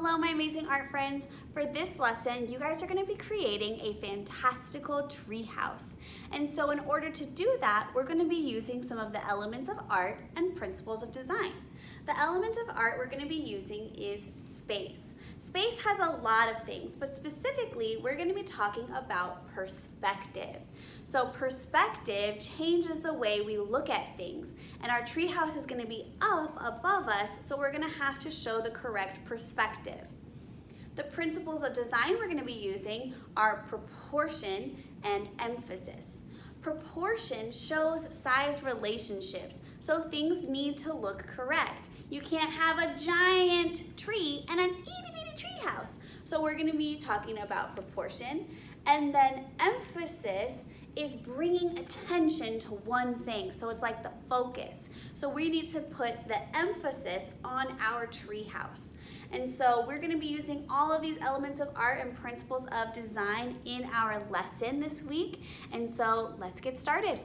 Hello, my amazing art friends. For this lesson, you guys are going to be creating a fantastical tree house. And so in order to do that, we're going to be using some of the elements of art and principles of design. The element of art we're going to be using is space. Space has a lot of things, but specifically, we're going to be talking about perspective. So perspective changes the way we look at things, and our treehouse is going to be up above us, so we're going to have to show the correct perspective. The principles of design we're going to be using are proportion and emphasis. Proportion shows size relationships, so things need to look correct. You can't have a giant tree and an itty-bitty tree house. So we're going to be talking about proportion, and then emphasis is bringing attention to one thing. So it's like the focus. So we need to put the emphasis on our tree house. And so we're going to be using all of these elements of art and principles of design in our lesson this week. And so let's get started.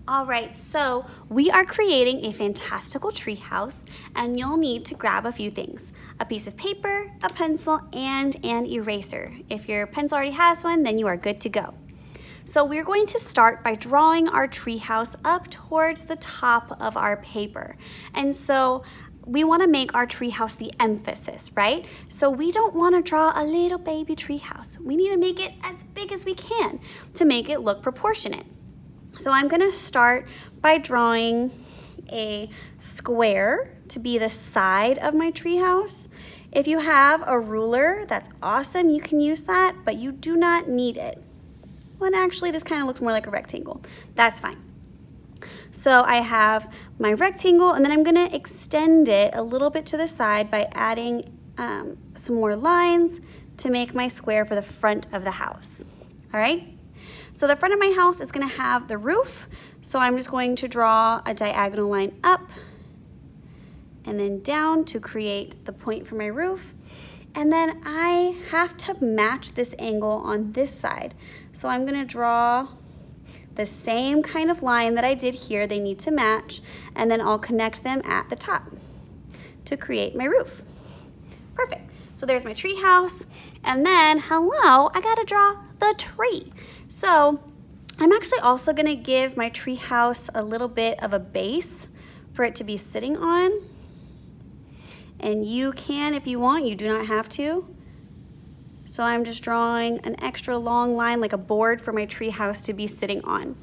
All right, so we are creating a fantastical tree house, and you'll need to grab a few things: a piece of paper, a pencil, and an eraser. If your pencil already has one, then you are good to go. So we're going to start by drawing our tree house up towards the top of our paper. And so we want to make our tree house the emphasis, right? So we don't want to draw a little baby tree house. We need to make it as big as we can to make it look proportionate. So I'm going to start by drawing a square to be the side of my tree house. If you have a ruler, that's awesome. You can use that, but you do not need it. Well, actually, this kind of looks more like a rectangle. That's fine. So I have my rectangle, and then I'm going to extend it a little bit to the side by adding some more lines to make my square for the front of the house. All right? So the front of my house is going to have the roof, so I'm just going to draw a diagonal line up and then down to create the point for my roof. And then I have to match this angle on this side. So I'm going to draw the same kind of line that I did here. They need to match, and then I'll connect them at the top to create my roof. Perfect. So there's my tree house, and then, hello, I gotta draw the tree. So I'm actually also gonna give my tree house a little bit of a base for it to be sitting on. And you can, if you want, you do not have to. So I'm just drawing an extra long line, like a board, for my tree house to be sitting on.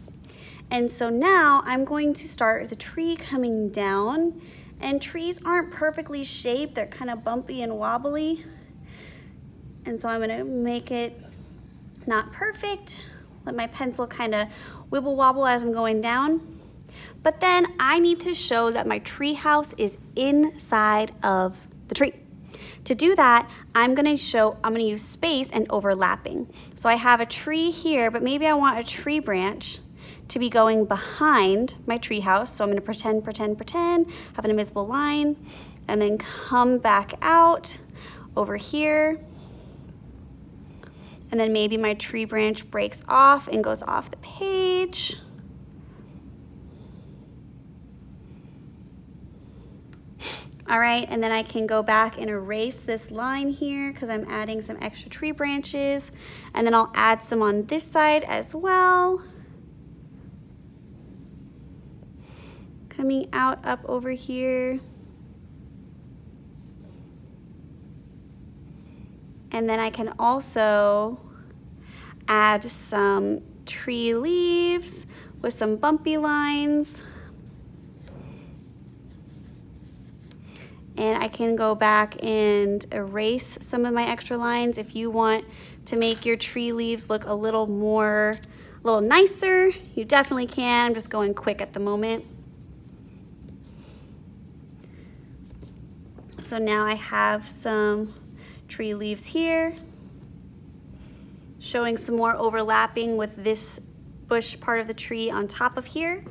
And so now I'm going to start the tree coming down. And trees aren't perfectly shaped, they're kind of bumpy and wobbly. And so I'm gonna make it not perfect, let my pencil kind of wibble wobble as I'm going down. But then I need to show that my tree house is inside of the tree. To do that, I'm gonna use space and overlapping. So I have a tree here, but maybe I want a tree branch to be going behind my tree house. So I'm gonna pretend, have an invisible line, and then come back out over here. And then maybe my tree branch breaks off and goes off the page. All right, and then I can go back and erase this line here because I'm adding some extra tree branches. And then I'll add some on this side as well. Coming out up over here. And then I can also add some tree leaves with some bumpy lines. And I can go back and erase some of my extra lines. If you want to make your tree leaves look a little nicer, you definitely can. I'm just going quick at the moment. So now I have some tree leaves here, showing some more overlapping with this bush part of the tree on top of here.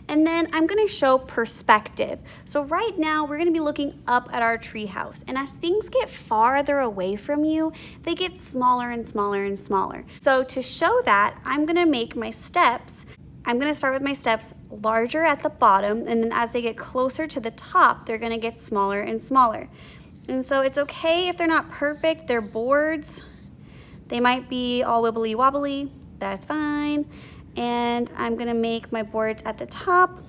And then I'm gonna show perspective. So right now we're gonna be looking up at our tree house, and as things get farther away from you, they get smaller and smaller and smaller. So to show that, I'm gonna make my steps I'm gonna start with my steps larger at the bottom, and then as they get closer to the top, they're gonna get smaller and smaller. And so it's okay if they're not perfect, they're boards. They might be all wibbly wobbly, that's fine. And I'm gonna make my boards at the top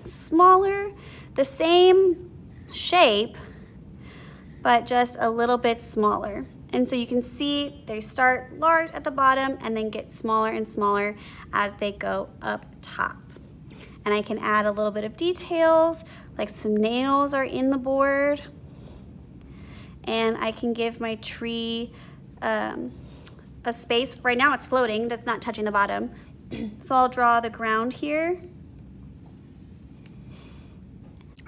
smaller, the same shape, but just a little bit smaller. And so you can see they start large at the bottom and then get smaller and smaller as they go up top. And I can add a little bit of details, like some nails are in the board. And I can give my tree a space. Right now it's floating, that's not touching the bottom. So I'll draw the ground here.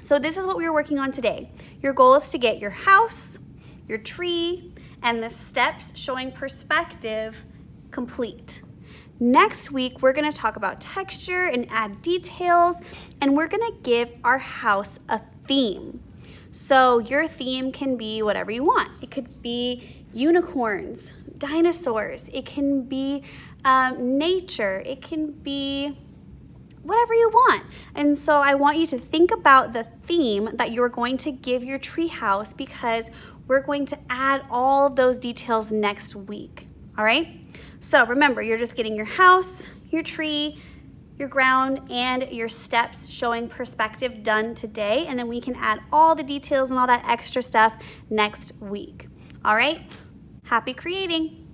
So this is what we were working on today. Your goal is to get your house, your tree, and the steps showing perspective complete. Next week, we're gonna talk about texture and add details, and we're gonna give our house a theme. So your theme can be whatever you want. It could be unicorns, dinosaurs, it can be nature, it can be whatever you want. And so I want you to think about the theme that you're going to give your tree house, because we're going to add all of those details next week, all right? So remember, you're just getting your house, your tree, your ground, and your steps showing perspective done today, and then we can add all the details and all that extra stuff next week, all right? Happy creating.